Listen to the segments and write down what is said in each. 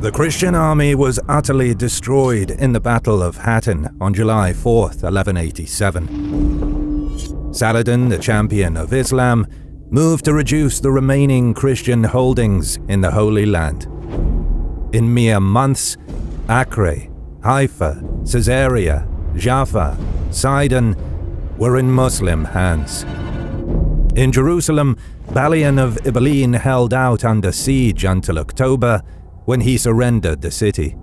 The Christian army was utterly destroyed in the Battle of Hattin on July 4th, 1187. Saladin, the champion of Islam, moved to reduce the remaining Christian holdings in the Holy Land. In mere months, Acre, Haifa, Caesarea, Jaffa, Sidon were in Muslim hands. In Jerusalem, Balian of Ibelin held out under siege until October, when he surrendered the city.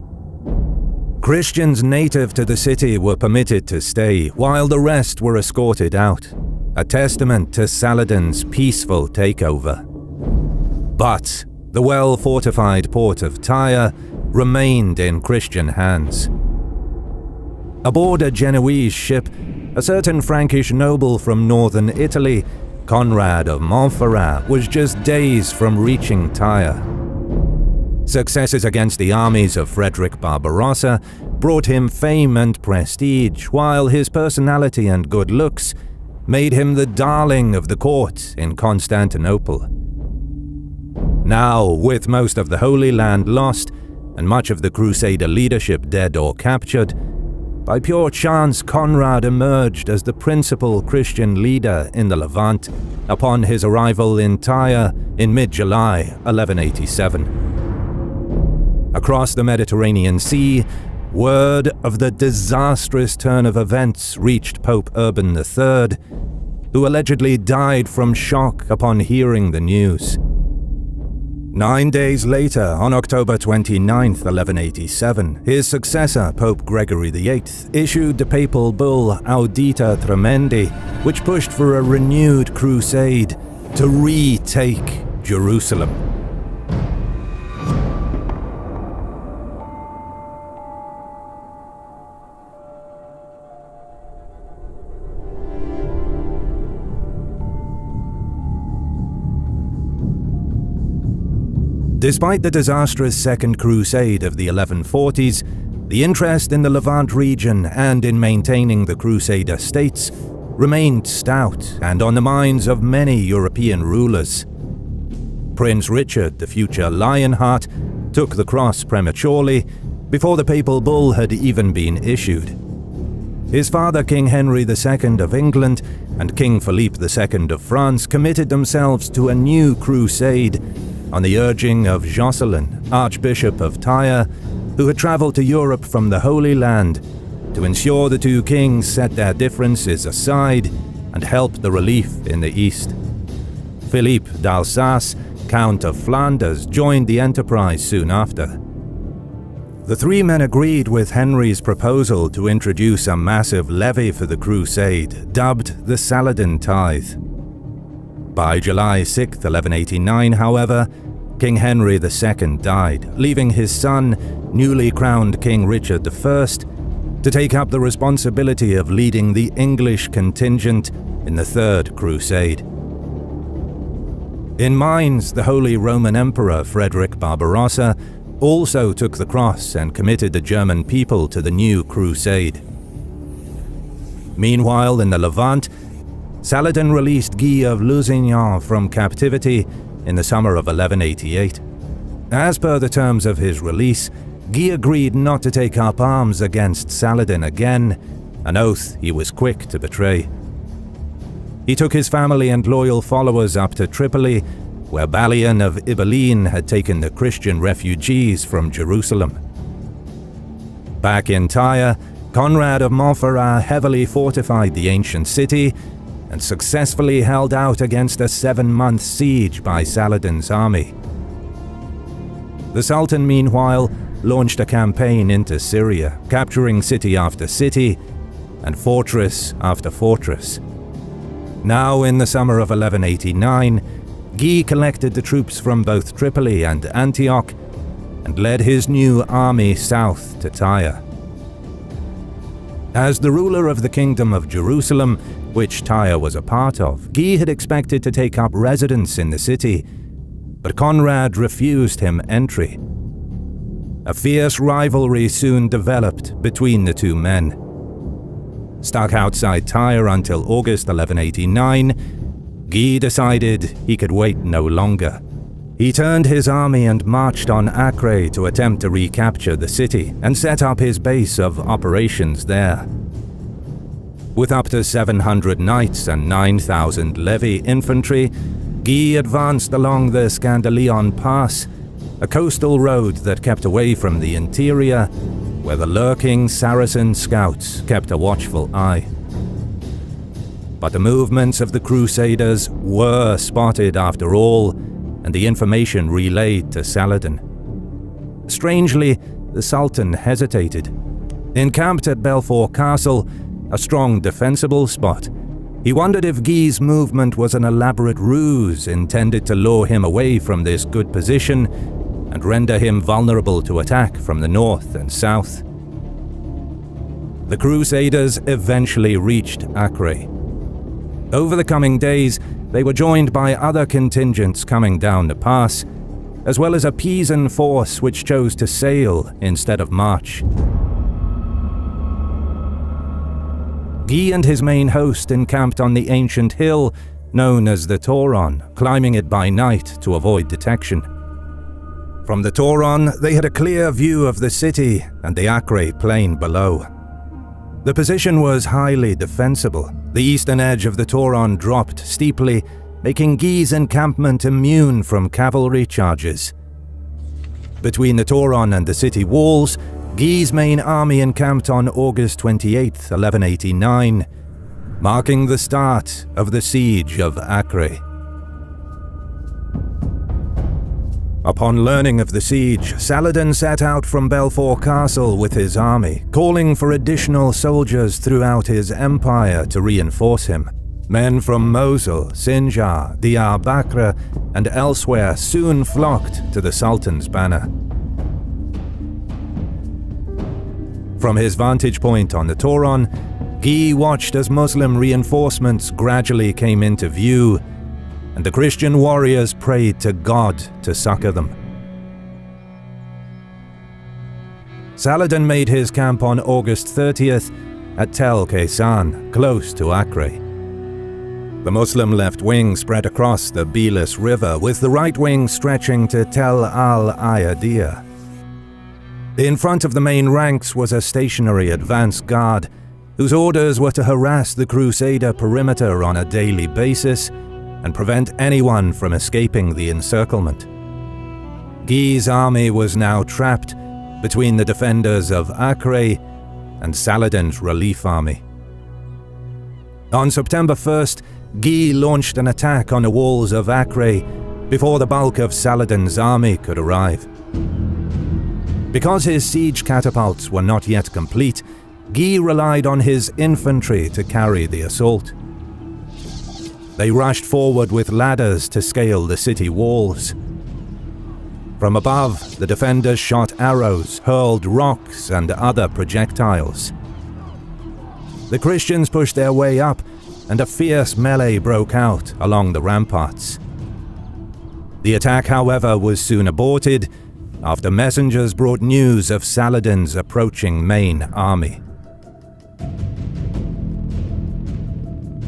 Christians native to the city were permitted to stay, while the rest were escorted out, a testament to Saladin's peaceful takeover. But the well-fortified port of Tyre remained in Christian hands. Aboard a Genoese ship, a certain Frankish noble from northern Italy, Conrad of Montferrat, was just days from reaching Tyre. Successes against the armies of Frederick Barbarossa brought him fame and prestige, while his personality and good looks made him the darling of the court in Constantinople. Now, with most of the Holy Land lost and much of the Crusader leadership dead or captured, by pure chance Conrad emerged as the principal Christian leader in the Levant upon his arrival in Tyre in mid-July 1187. Across the Mediterranean Sea, word of the disastrous turn of events reached Pope Urban III, who allegedly died from shock upon hearing the news. 9 days later, on October 29, 1187, his successor, Pope Gregory VIII, issued the papal bull Audita Tremendi, which pushed for a renewed crusade to retake Jerusalem. Despite the disastrous Second Crusade of the 1140s, the interest in the Levant region and in maintaining the Crusader states remained stout and on the minds of many European rulers. Prince Richard, the future Lionheart, took the cross prematurely before the papal bull had even been issued. His father, King Henry II of England, and King Philippe II of France committed themselves to a new crusade on the urging of Jocelyn, Archbishop of Tyre, who had travelled to Europe from the Holy Land to ensure the two kings set their differences aside and help the relief in the east. Philippe d'Alsace, Count of Flanders, joined the enterprise soon after. The three men agreed with Henry's proposal to introduce a massive levy for the crusade, dubbed the Saladin Tithe. By July 6, 1189, however, King Henry II died, leaving his son, newly crowned King Richard I, to take up the responsibility of leading the English contingent in the Third Crusade. In Mainz, the Holy Roman Emperor Frederick Barbarossa also took the cross and committed the German people to the new crusade. Meanwhile, in the Levant, Saladin released Guy of Lusignan from captivity in the summer of 1188. As per the terms of his release, Guy agreed not to take up arms against Saladin again, an oath he was quick to betray. He took his family and loyal followers up to Tripoli, where Balian of Ibelin had taken the Christian refugees from Jerusalem. Back in Tyre, Conrad of Montferrat heavily fortified the ancient city and successfully held out against a 7-month siege by Saladin's army. The Sultan, meanwhile, launched a campaign into Syria, capturing city after city and fortress after fortress. Now, in the summer of 1189, Guy collected the troops from both Tripoli and Antioch and led his new army south to Tyre. As the ruler of the Kingdom of Jerusalem, which Tyre was a part of, Guy had expected to take up residence in the city, but Conrad refused him entry. A fierce rivalry soon developed between the two men. Stuck outside Tyre until August 1189, Guy decided he could wait no longer. He turned his army and marched on Acre to attempt to recapture the city and set up his base of operations there. With up to 700 knights and 9,000 levy infantry, Guy advanced along the Scandalion Pass, a coastal road that kept away from the interior, where the lurking Saracen scouts kept a watchful eye. But the movements of the Crusaders were spotted after all, and the information relayed to Saladin. Strangely, the Sultan hesitated. Encamped at Belfort Castle, a strong defensible spot, he wondered if Guy's movement was an elaborate ruse intended to lure him away from this good position and render him vulnerable to attack from the north and south. The Crusaders eventually reached Acre. Over the coming days, they were joined by other contingents coming down the pass, as well as a Pisan force which chose to sail instead of march. Guy and his main host encamped on the ancient hill known as the Toron, climbing it by night to avoid detection. From the Toron, they had a clear view of the city and the Acre plain below. The position was highly defensible. The eastern edge of the Toron dropped steeply, making Guy's encampment immune from cavalry charges. Between the Toron and the city walls, Guy's main army encamped on August 28, 1189, marking the start of the siege of Acre. Upon learning of the siege, Saladin set out from Belfort Castle with his army, calling for additional soldiers throughout his empire to reinforce him. Men from Mosul, Sinjar, Diyarbakir, and elsewhere soon flocked to the Sultan's banner. From his vantage point on the Toron, Guy watched as Muslim reinforcements gradually came into view, and the Christian warriors prayed to God to succor them. Saladin made his camp on August 30th at Tel Kaysan, close to Acre. The Muslim left wing spread across the Bilis River, with the right wing stretching to Tel al-Ayadir. In front of the main ranks was a stationary advance guard, whose orders were to harass the Crusader perimeter on a daily basis and prevent anyone from escaping the encirclement. Guy's army was now trapped between the defenders of Acre and Saladin's relief army. On September 1st, Guy launched an attack on the walls of Acre before the bulk of Saladin's army could arrive. Because his siege catapults were not yet complete, Guy relied on his infantry to carry the assault. They rushed forward with ladders to scale the city walls. From above, the defenders shot arrows, hurled rocks and other projectiles. The Christians pushed their way up, and a fierce melee broke out along the ramparts. The attack, however, was soon aborted after messengers brought news of Saladin's approaching main army.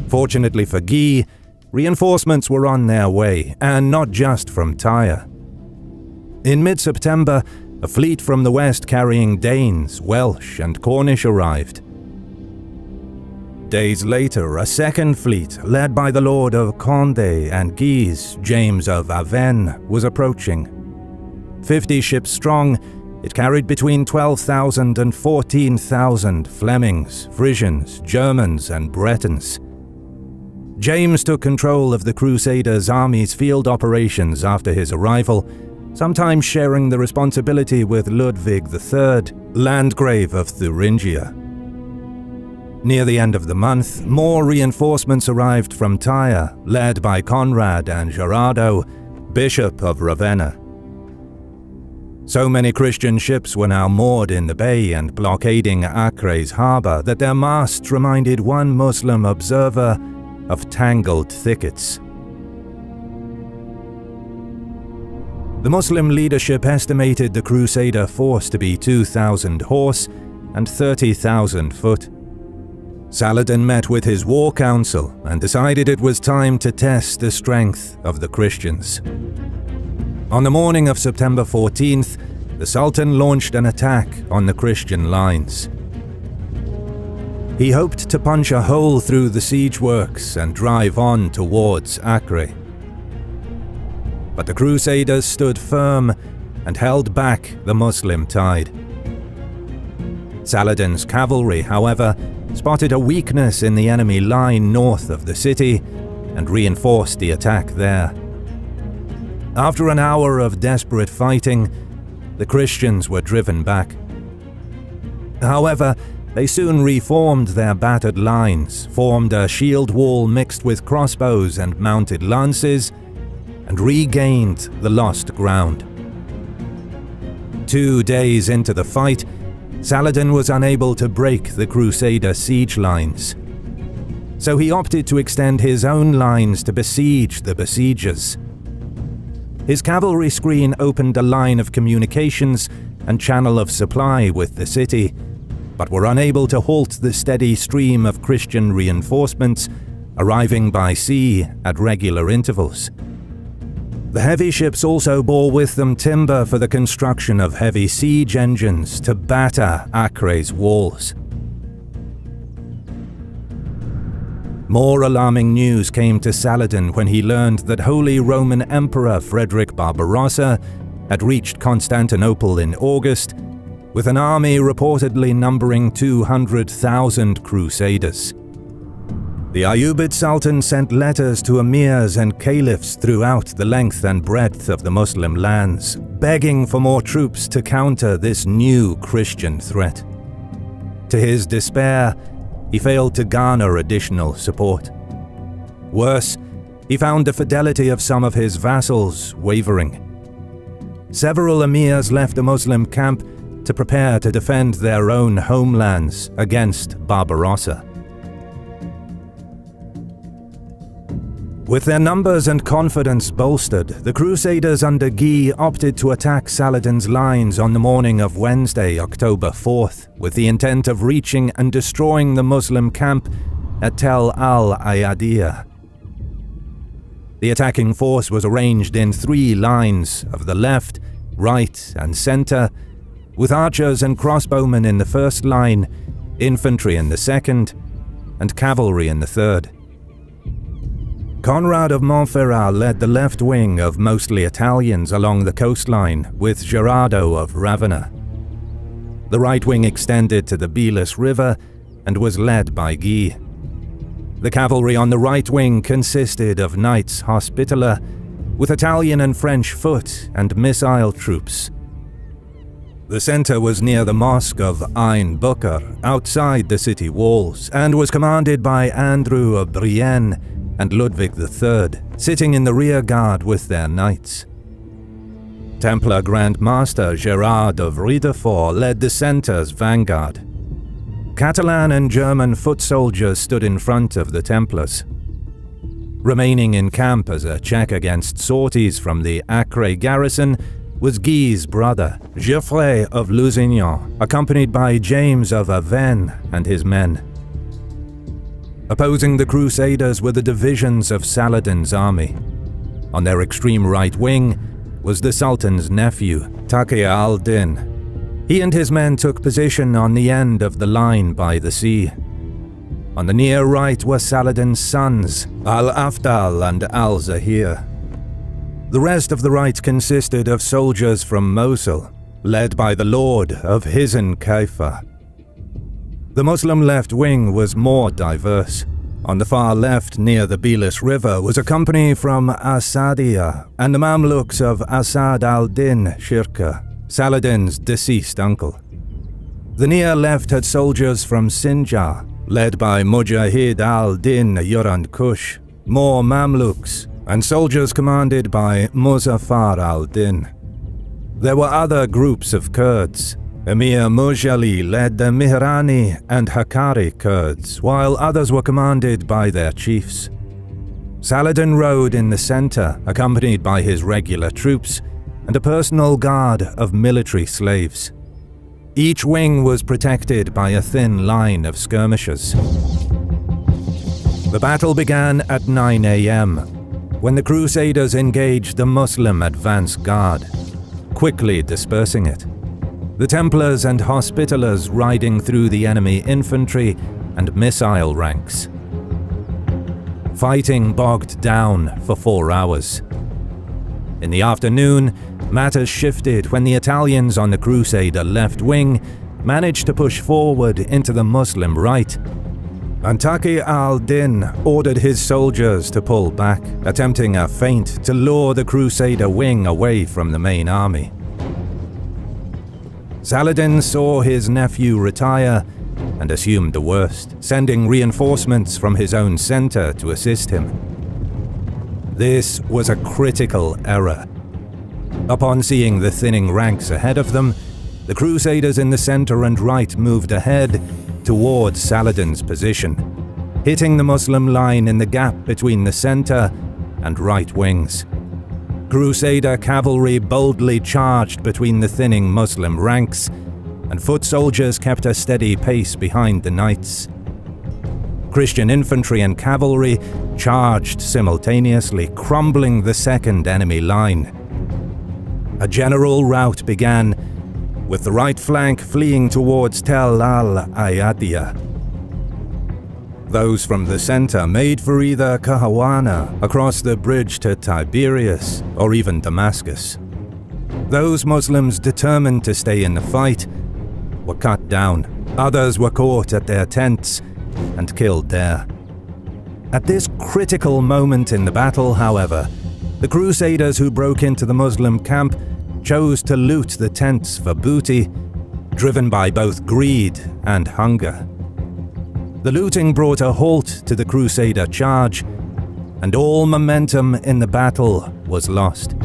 Fortunately for Guy, reinforcements were on their way, and not just from Tyre. In mid-September, a fleet from the west carrying Danes, Welsh, and Cornish arrived. Days later, a second fleet, led by the Lord of Condé and Guise, James of Avesnes, was approaching. 50 ships strong, it carried between 12,000 and 14,000 Flemings, Frisians, Germans, and Bretons. James took control of the Crusaders' army's field operations after his arrival, sometimes sharing the responsibility with Ludwig III, Landgrave of Thuringia. Near the end of the month, more reinforcements arrived from Tyre, led by Conrad and Gerardo, Bishop of Ravenna. So many Christian ships were now moored in the bay and blockading Acre's harbour that their masts reminded one Muslim observer of tangled thickets. The Muslim leadership estimated the Crusader force to be 2,000 horse and 30,000 foot. Saladin met with his war council and decided it was time to test the strength of the Christians. On the morning of September 14th, the Sultan launched an attack on the Christian lines. He hoped to punch a hole through the siege works and drive on towards Acre. But the Crusaders stood firm and held back the Muslim tide. Saladin's cavalry, however, spotted a weakness in the enemy line north of the city and reinforced the attack there. After an hour of desperate fighting, the Christians were driven back. However, they soon reformed their battered lines, formed a shield wall mixed with crossbows and mounted lances, and regained the lost ground. 2 days into the fight, Saladin was unable to break the Crusader siege lines. So he opted to extend his own lines to besiege the besiegers. His cavalry screen opened a line of communications and channel of supply with the city, but were unable to halt the steady stream of Christian reinforcements arriving by sea at regular intervals. The heavy ships also bore with them timber for the construction of heavy siege engines to batter Acre's walls. More alarming news came to Saladin when he learned that Holy Roman Emperor Frederick Barbarossa had reached Constantinople in August, with an army reportedly numbering 200,000 crusaders. The Ayyubid Sultan sent letters to emirs and caliphs throughout the length and breadth of the Muslim lands, begging for more troops to counter this new Christian threat. To his despair, he failed to garner additional support. Worse, he found the fidelity of some of his vassals wavering. Several emirs left the Muslim camp to prepare to defend their own homelands against Barbarossa. With their numbers and confidence bolstered, the Crusaders under Guy opted to attack Saladin's lines on the morning of Wednesday, October 4th, with the intent of reaching and destroying the Muslim camp at Tel al-Ayadiyah. The attacking force was arranged in 3 lines of the left, right, and center, with archers and crossbowmen in the first line, infantry in the second, and cavalry in the third. Conrad of Montferrat led the left wing of mostly Italians along the coastline, with Gerardo of Ravenna. The right wing extended to the Bilis River and was led by Guy. The cavalry on the right wing consisted of Knights Hospitaller, with Italian and French foot and missile troops. The center was near the mosque of Ain Bukr, outside the city walls, and was commanded by Andrew of Brienne and Ludwig III, sitting in the rear guard with their knights. Templar Grand Master Gerard of Riederfort led the center's vanguard. Catalan and German foot soldiers stood in front of the Templars. Remaining in camp as a check against sorties from the Acre garrison was Guy's brother, Geoffrey of Lusignan, accompanied by James of Avesnes and his men. Opposing the Crusaders were the divisions of Saladin's army. On their extreme right wing was the Sultan's nephew, Taqi al-Din. He and his men took position on the end of the line by the sea. On the near right were Saladin's sons, Al-Afdal and Al-Zahir. The rest of the right consisted of soldiers from Mosul, led by the lord of Hizn Kaifa. The Muslim left wing was more diverse. On the far left, near the Bilis River, was a company from Asadiya and the Mamluks of Asad al-Din Shirka, Saladin's deceased uncle. The near left had soldiers from Sinjar, led by Mujahid al-Din Yuran Kush, more Mamluks, and soldiers commanded by Muzaffar al-Din. There were other groups of Kurds. Emir Mujali led the Mihrani and Hakkari Kurds, while others were commanded by their chiefs. Saladin rode in the center, accompanied by his regular troops and a personal guard of military slaves. Each wing was protected by a thin line of skirmishers. The battle began at 9 a.m. when the Crusaders engaged the Muslim advance guard, quickly dispersing it. The Templars and Hospitallers riding through the enemy infantry and missile ranks. Fighting bogged down for 4 hours. In the afternoon, matters shifted when the Italians on the Crusader left wing managed to push forward into the Muslim right. And Taqi al-Din ordered his soldiers to pull back, attempting a feint to lure the Crusader wing away from the main army. Saladin saw his nephew retire and assumed the worst, sending reinforcements from his own center to assist him. This was a critical error. Upon seeing the thinning ranks ahead of them, the Crusaders in the center and right moved ahead towards Saladin's position, hitting the Muslim line in the gap between the center and right wings. Crusader cavalry boldly charged between the thinning Muslim ranks, and foot soldiers kept a steady pace behind the knights. Christian infantry and cavalry charged simultaneously, crumbling the second enemy line. A general rout began, with the right flank fleeing towards Tel al-Ayadiyah. Those from the center made for either Kahawana, across the bridge to Tiberias, or even Damascus. Those Muslims determined to stay in the fight were cut down. Others were caught at their tents and killed there. At this critical moment in the battle, however, the Crusaders who broke into the Muslim camp chose to loot the tents for booty, driven by both greed and hunger. The looting brought a halt to the Crusader charge, and all momentum in the battle was lost.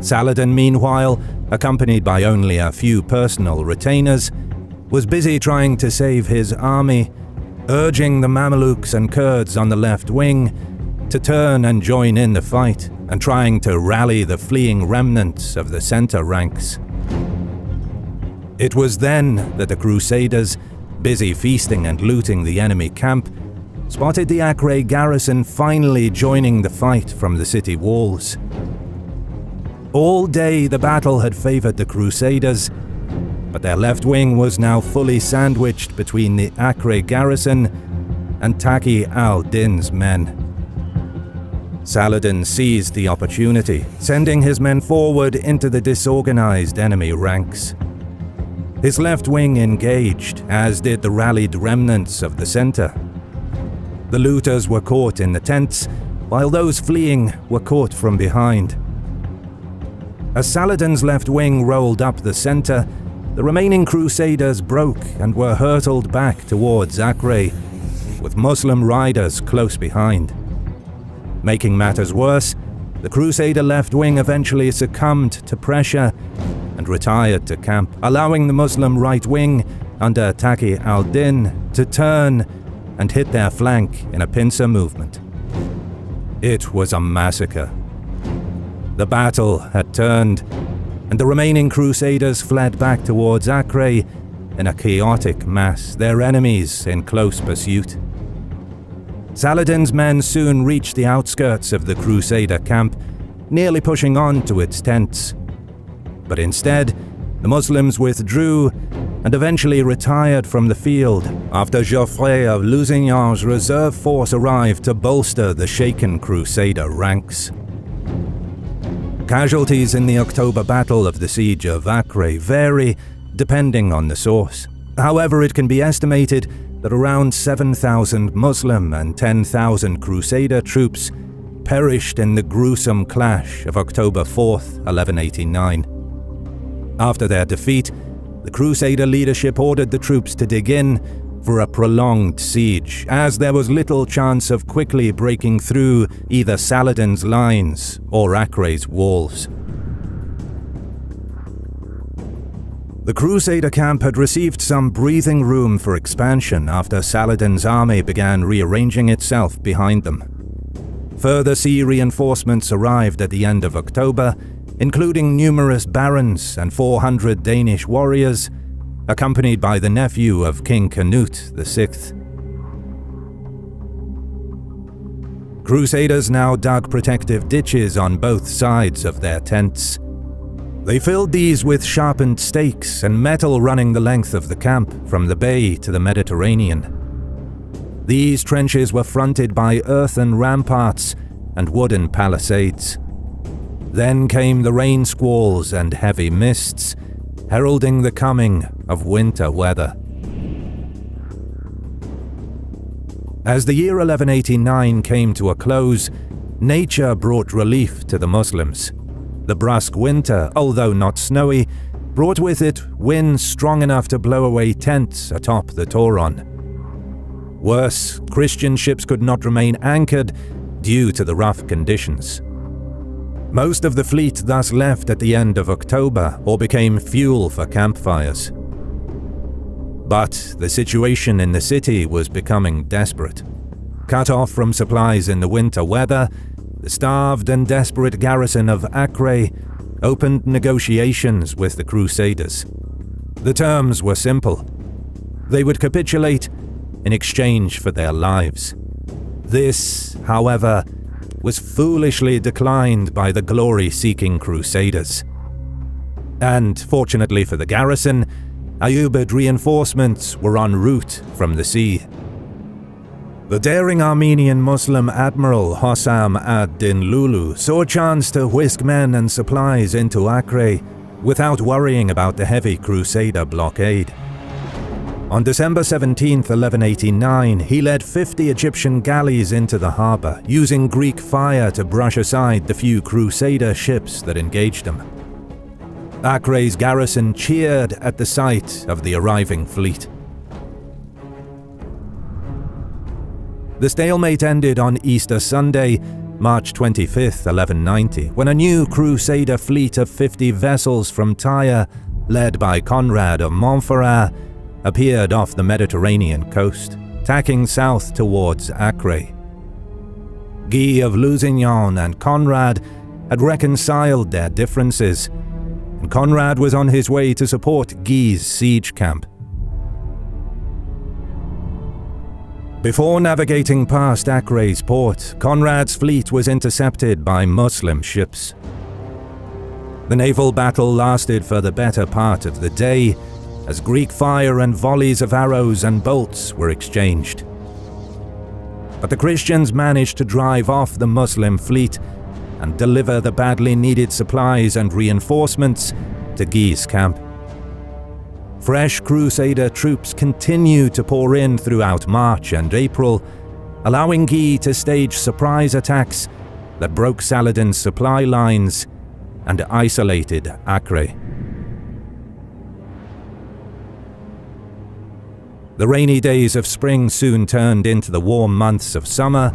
Saladin, meanwhile, accompanied by only a few personal retainers, was busy trying to save his army, urging the Mamelukes and Kurds on the left wing to turn and join in the fight, and trying to rally the fleeing remnants of the center ranks. It was then that the Crusaders, busy feasting and looting the enemy camp, spotted the Acre garrison finally joining the fight from the city walls. All day the battle had favored the Crusaders, but their left wing was now fully sandwiched between the Acre garrison and Taqi al-Din's men. Saladin seized the opportunity, sending his men forward into the disorganized enemy ranks. His left wing engaged, as did the rallied remnants of the center. The looters were caught in the tents, while those fleeing were caught from behind. As Saladin's left wing rolled up the center, the remaining Crusaders broke and were hurtled back towards Acre, with Muslim riders close behind. Making matters worse, the Crusader left wing eventually succumbed to pressure and retired to camp, allowing the Muslim right wing under Taqi al-Din to turn and hit their flank in a pincer movement. It was a massacre. The battle had turned, and the remaining Crusaders fled back towards Acre in a chaotic mass, their enemies in close pursuit. Saladin's men soon reached the outskirts of the Crusader camp, nearly pushing on to its tents. But instead, the Muslims withdrew and eventually retired from the field after Geoffrey of Lusignan's reserve force arrived to bolster the shaken Crusader ranks. Casualties in the October Battle of the Siege of Acre vary depending on the source. However, it can be estimated that around 7,000 Muslim and 10,000 Crusader troops perished in the gruesome clash of October 4th, 1189. After their defeat, the Crusader leadership ordered the troops to dig in for a prolonged siege, as there was little chance of quickly breaking through either Saladin's lines or Acre's walls. The Crusader camp had received some breathing room for expansion after Saladin's army began rearranging itself behind them. Further sea reinforcements arrived at the end of October, including numerous barons and 400 Danish warriors, accompanied by the nephew of King Canute VI. Crusaders now dug protective ditches on both sides of their tents. They filled these with sharpened stakes and metal running the length of the camp from the bay to the Mediterranean. These trenches were fronted by earthen ramparts and wooden palisades. Then came the rain squalls and heavy mists, heralding the coming of winter weather. As the year 1189 came to a close, nature brought relief to the Muslims. The brusque winter, although not snowy, brought with it winds strong enough to blow away tents atop the Tauron. Worse, Christian ships could not remain anchored due to the rough conditions. Most of the fleet thus left at the end of October or became fuel for campfires. But the situation in the city was becoming desperate. Cut off from supplies in the winter weather, the starved and desperate garrison of Acre opened negotiations with the Crusaders. The terms were simple. They would capitulate in exchange for their lives. This, however, was foolishly declined by the glory-seeking Crusaders. And, fortunately for the garrison, Ayyubid reinforcements were en route from the sea. The daring Armenian Muslim admiral Hossam ad-Din Lulu saw a chance to whisk men and supplies into Acre without worrying about the heavy Crusader blockade. On December 17, 1189, he led 50 Egyptian galleys into the harbour, using Greek fire to brush aside the few Crusader ships that engaged them. Acre's garrison cheered at the sight of the arriving fleet. The stalemate ended on Easter Sunday, March 25, 1190, when a new Crusader fleet of 50 vessels from Tyre, led by Conrad of Montferrat, appeared off the Mediterranean coast, tacking south towards Acre. Guy of Lusignan and Conrad had reconciled their differences, and Conrad was on his way to support Guy's siege camp. Before navigating past Acre's port, Conrad's fleet was intercepted by Muslim ships. The naval battle lasted for the better part of the day, as Greek fire and volleys of arrows and bolts were exchanged. But the Christians managed to drive off the Muslim fleet and deliver the badly needed supplies and reinforcements to Guy's camp. Fresh Crusader troops continued to pour in throughout March and April, allowing Guy to stage surprise attacks that broke Saladin's supply lines and isolated Acre. The rainy days of spring soon turned into the warm months of summer,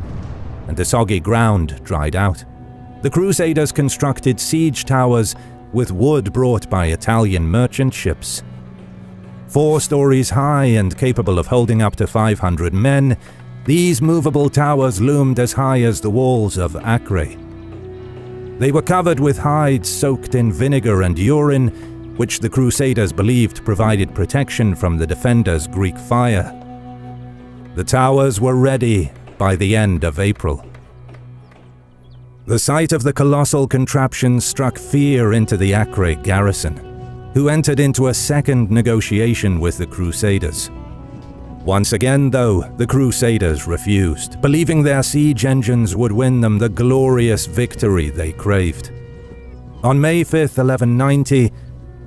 and the soggy ground dried out. The Crusaders constructed siege towers with wood brought by Italian merchant ships. 4 stories high and capable of holding up to 500 men, these movable towers loomed as high as the walls of Acre. They were covered with hides soaked in vinegar and urine, which the Crusaders believed provided protection from the defenders' Greek fire. The towers were ready by the end of April. The sight of the colossal contraption struck fear into the Acre garrison, who entered into a second negotiation with the Crusaders. Once again, though, the Crusaders refused, believing their siege engines would win them the glorious victory they craved. On May 5, 1190,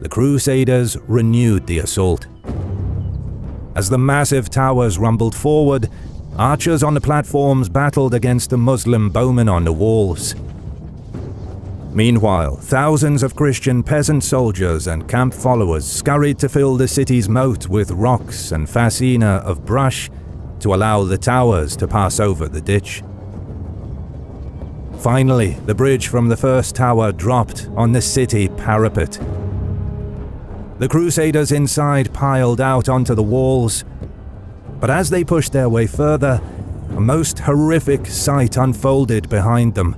the Crusaders renewed the assault. As the massive towers rumbled forward, archers on the platforms battled against the Muslim bowmen on the walls. Meanwhile, thousands of Christian peasant soldiers and camp followers scurried to fill the city's moat with rocks and fascina of brush to allow the towers to pass over the ditch. Finally, the bridge from the first tower dropped on the city parapet. The Crusaders inside piled out onto the walls, but as they pushed their way further, a most horrific sight unfolded behind them.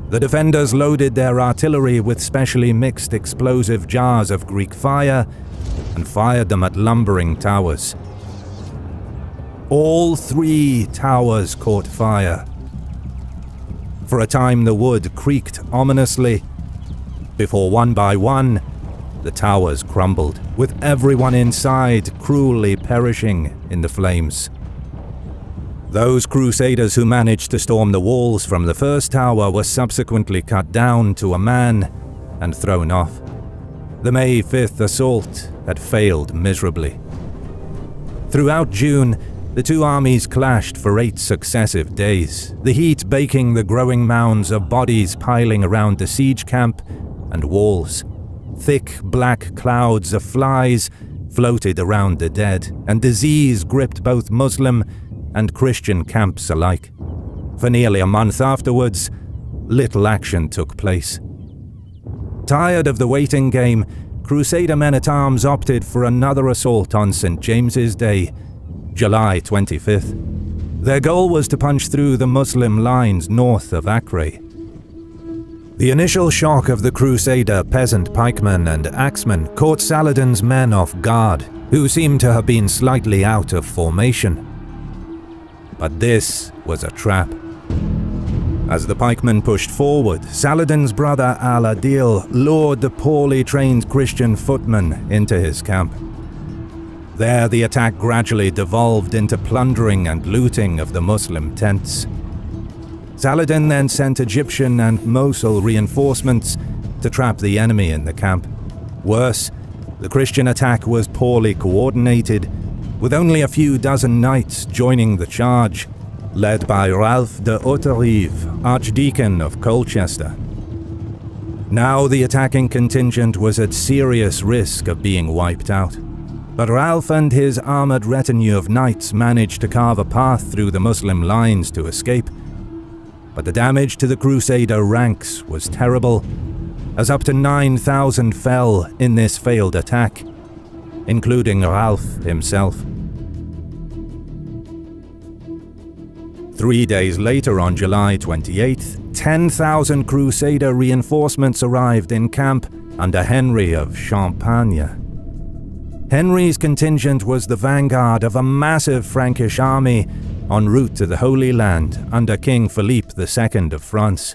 The defenders loaded their artillery with specially mixed explosive jars of Greek fire and fired them at lumbering towers. All 3 towers caught fire, For a time the wood creaked ominously, before one by one, the towers crumbled, with everyone inside cruelly perishing in the flames. Those crusaders who managed to storm the walls from the first tower were subsequently cut down to a man and thrown off. The May 5th assault had failed miserably. Throughout June, the two armies clashed for 8 successive days, the heat baking the growing mounds of bodies piling around the siege camp and walls. Thick black clouds of flies floated around the dead, and disease gripped both Muslim and Christian camps alike. For nearly a month afterwards, little action took place. Tired of the waiting game, Crusader men-at-arms opted for another assault on St. James's Day, July 25th. Their goal was to punch through the Muslim lines north of Acre. The initial shock of the Crusader peasant pikemen and axemen caught Saladin's men off guard, who seemed to have been slightly out of formation. But this was a trap. As the pikemen pushed forward, Saladin's brother Al-Adil lured the poorly trained Christian footmen into his camp. There the attack gradually devolved into plundering and looting of the Muslim tents. Saladin then sent Egyptian and Mosul reinforcements to trap the enemy in the camp. Worse, the Christian attack was poorly coordinated, with only a few dozen knights joining the charge, led by Ralph de Hauterive, Archdeacon of Colchester. Now the attacking contingent was at serious risk of being wiped out. But Ralph and his armoured retinue of knights managed to carve a path through the Muslim lines to escape. But the damage to the Crusader ranks was terrible, as up to 9,000 fell in this failed attack, including Ralph himself. 3 days later, on July 28th, 10,000 Crusader reinforcements arrived in camp under Henry of Champagne. Henry's contingent was the vanguard of a massive Frankish army en route to the Holy Land under King Philippe II of France.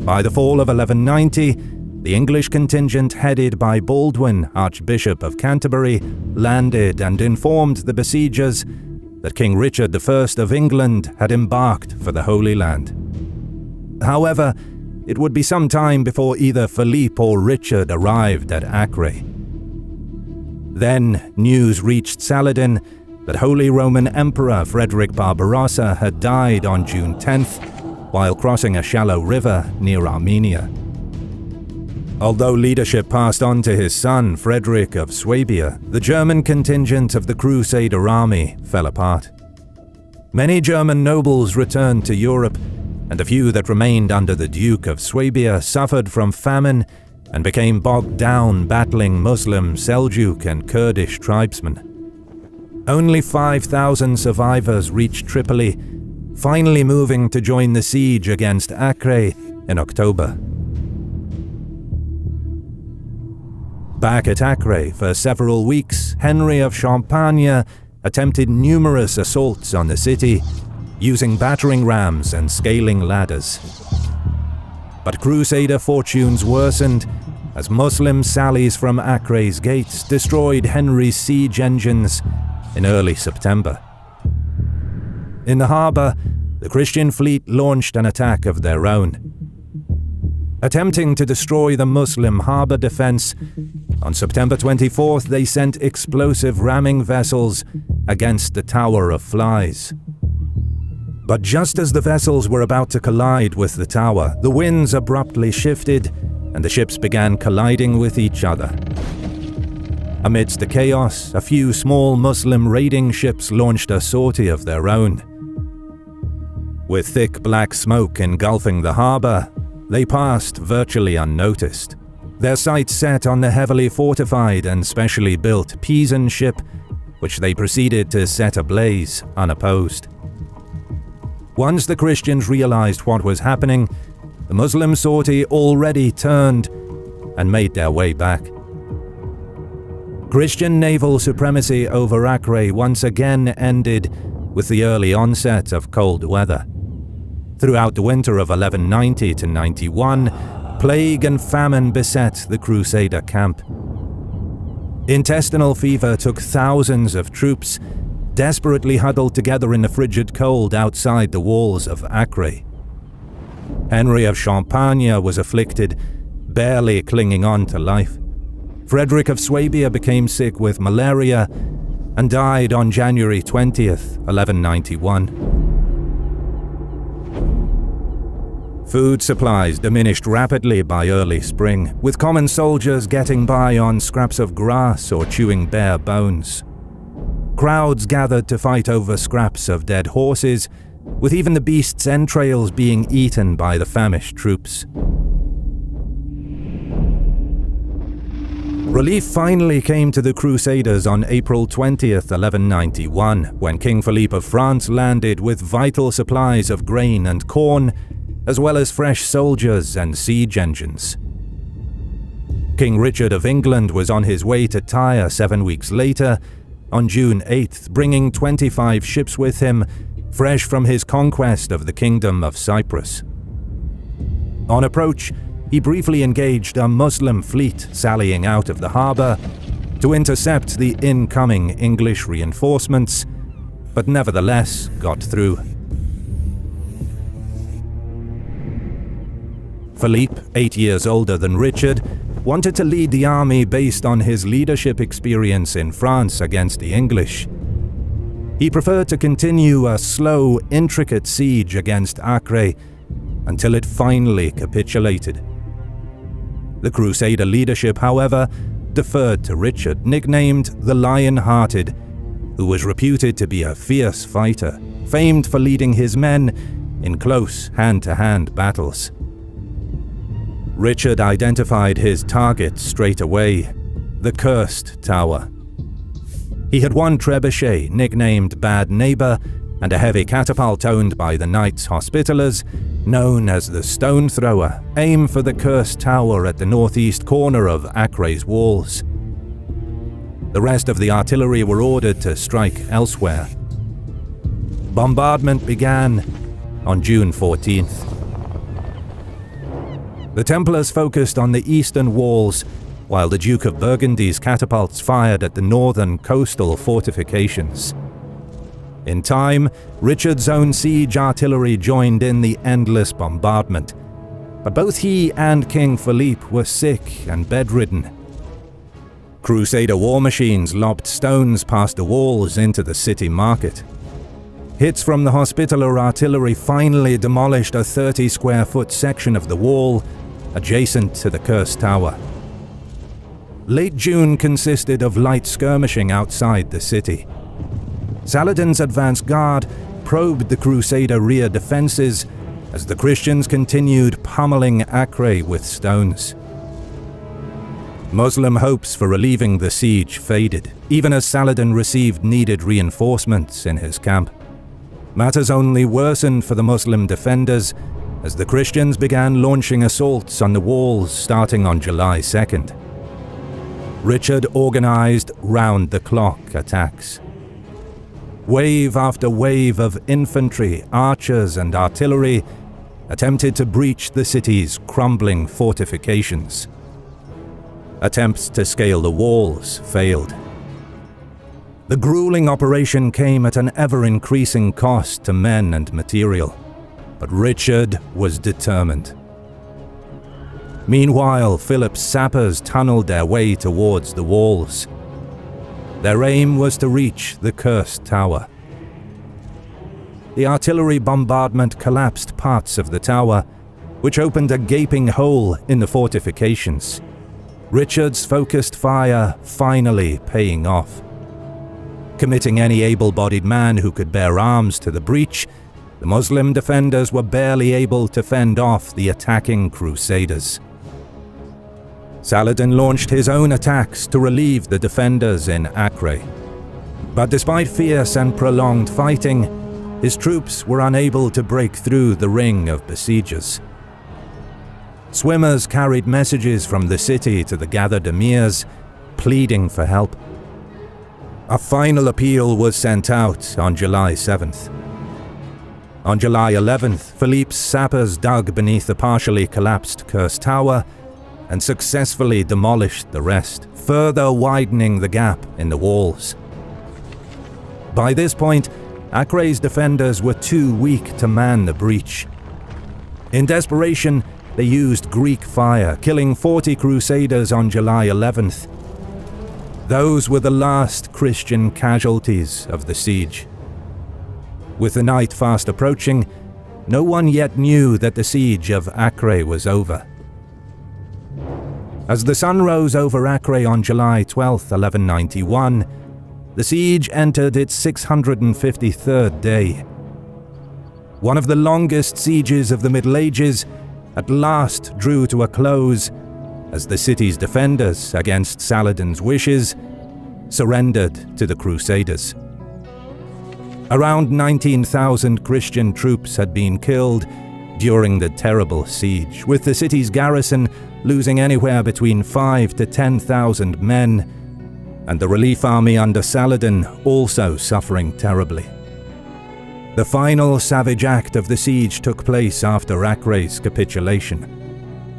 By the fall of 1190, the English contingent headed by Baldwin, Archbishop of Canterbury, landed and informed the besiegers that King Richard I of England had embarked for the Holy Land. However, it would be some time before either Philippe or Richard arrived at Acre. Then news reached Saladin that Holy Roman Emperor Frederick Barbarossa had died on June 10th while crossing a shallow river near Armenia. Although leadership passed on to his son Frederick of Swabia, the German contingent of the Crusader army fell apart. Many German nobles returned to Europe, and a few that remained under the Duke of Swabia suffered from famine and became bogged down battling Muslim, Seljuk and Kurdish tribesmen. Only 5,000 survivors reached Tripoli, finally moving to join the siege against Acre in October. Back at Acre for several weeks, Henry of Champagne attempted numerous assaults on the city, using battering rams and scaling ladders. But Crusader fortunes worsened as Muslim sallies from Acre's gates destroyed Henry's siege engines in early September. In the harbour, the Christian fleet launched an attack of their own. Attempting to destroy the Muslim harbour defence, on September 24th they sent explosive ramming vessels against the Tower of Flies. But just as the vessels were about to collide with the tower, the winds abruptly shifted and the ships began colliding with each other. Amidst the chaos, a few small Muslim raiding ships launched a sortie of their own. With thick black smoke engulfing the harbour, they passed virtually unnoticed, their sights set on the heavily fortified and specially built Pisan ship, which they proceeded to set ablaze unopposed. Once the Christians realized what was happening, the Muslim sortie already turned and made their way back. Christian naval supremacy over Acre once again ended with the early onset of cold weather. Throughout the winter of 1190 to 91, plague and famine beset the Crusader camp. Intestinal fever took thousands of troops, desperately huddled together in the frigid cold outside the walls of Acre. Henry of Champagne was afflicted, barely clinging on to life. Frederick of Swabia became sick with malaria and died on January 20th, 1191. Food supplies diminished rapidly by early spring, with common soldiers getting by on scraps of grass or chewing bare bones. Crowds gathered to fight over scraps of dead horses, with even the beasts' entrails being eaten by the famished troops. Relief finally came to the Crusaders on April 20th, 1191, when King Philippe of France landed with vital supplies of grain and corn, as well as fresh soldiers and siege engines. King Richard of England was on his way to Tyre 7 weeks later, on June 8th, bringing 25 ships with him, fresh from his conquest of the Kingdom of Cyprus. On approach, he briefly engaged a Muslim fleet sallying out of the harbour to intercept the incoming English reinforcements, but nevertheless got through. Philippe, 8 years older than Richard, wanted to lead the army based on his leadership experience in France against the English. He preferred to continue a slow, intricate siege against Acre until it finally capitulated. The Crusader leadership, however, deferred to Richard, nicknamed the Lionhearted, who was reputed to be a fierce fighter, famed for leading his men in close hand-to-hand battles. Richard identified his target straight away, the Cursed Tower. He had one trebuchet, nicknamed Bad Neighbour, and a heavy catapult owned by the Knights Hospitallers, known as the Stone Thrower, aimed for the Cursed Tower at the northeast corner of Acre's walls. The rest of the artillery were ordered to strike elsewhere. Bombardment began on June 14th. The Templars focused on the eastern walls, while the Duke of Burgundy's catapults fired at the northern coastal fortifications. In time, Richard's own siege artillery joined in the endless bombardment, but both he and King Philippe were sick and bedridden. Crusader war machines lobbed stones past the walls into the city market. Hits from the Hospitaller artillery finally demolished a 30-square-foot section of the wall adjacent to the Cursed Tower. Late June consisted of light skirmishing outside the city. Saladin's advance guard probed the Crusader rear defenses as the Christians continued pummeling Acre with stones. Muslim hopes for relieving the siege faded, even as Saladin received needed reinforcements in his camp. Matters only worsened for the Muslim defenders as the Christians began launching assaults on the walls starting on July 2nd. Richard organized round-the-clock attacks. Wave after wave of infantry, archers, and artillery attempted to breach the city's crumbling fortifications. Attempts to scale the walls failed. The grueling operation came at an ever-increasing cost to men and material, but Richard was determined. Meanwhile, Philip's sappers tunneled their way towards the walls. Their aim was to reach the Cursed Tower. The artillery bombardment collapsed parts of the tower, which opened a gaping hole in the fortifications. Richard's focused fire finally paying off. Committing any able-bodied man who could bear arms to the breach, the Muslim defenders were barely able to fend off the attacking Crusaders. Saladin launched his own attacks to relieve the defenders in Acre. But despite fierce and prolonged fighting, his troops were unable to break through the ring of besiegers. Swimmers carried messages from the city to the gathered emirs, pleading for help. A final appeal was sent out on July 7th. On July 11th, Philippe's sappers dug beneath the partially collapsed Curse Tower and successfully demolished the rest, further widening the gap in the walls. By this point, Acre's defenders were too weak to man the breach. In desperation, they used Greek fire, killing 40 Crusaders on July 11th. Those were the last Christian casualties of the siege. With the night fast approaching, no one yet knew that the siege of Acre was over. As the sun rose over Acre on July 12, 1191, the siege entered its 653rd day. One of the longest sieges of the Middle Ages at last drew to a close as the city's defenders, against Saladin's wishes, surrendered to the Crusaders. Around 19,000 Christian troops had been killed during the terrible siege, with the city's garrison losing anywhere between 5,000 to 10,000 men, and the relief army under Saladin also suffering terribly. The final savage act of the siege took place after Acre's capitulation.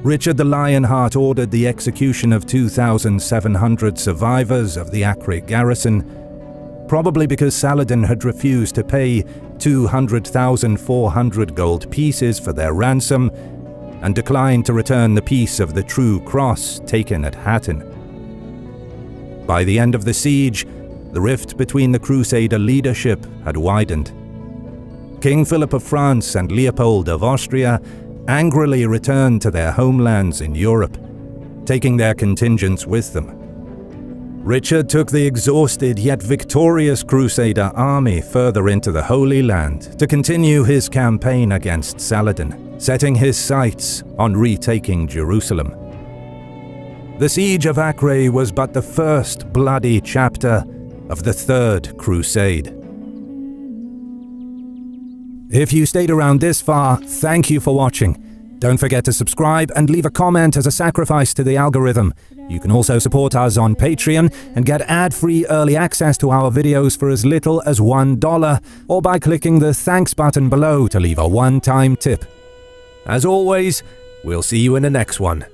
Richard the Lionheart ordered the execution of 2,700 survivors of the Acre garrison, probably because Saladin had refused to pay 200,400 gold pieces for their ransom and declined to return the piece of the true cross taken at Hattin. By the end of the siege, the rift between the Crusader leadership had widened. King Philip of France and Leopold of Austria angrily returned to their homelands in Europe, taking their contingents with them. Richard took the exhausted yet victorious Crusader army further into the Holy Land to continue his campaign against Saladin, setting his sights on retaking Jerusalem. The siege of Acre was but the first bloody chapter of the Third Crusade. If you stayed around this far, thank you for watching. Don't forget to subscribe and leave a comment as a sacrifice to the algorithm. You can also support us on Patreon and get ad-free early access to our videos for as little as $1, or by clicking the thanks button below to leave a one-time tip. As always, we'll see you in the next one.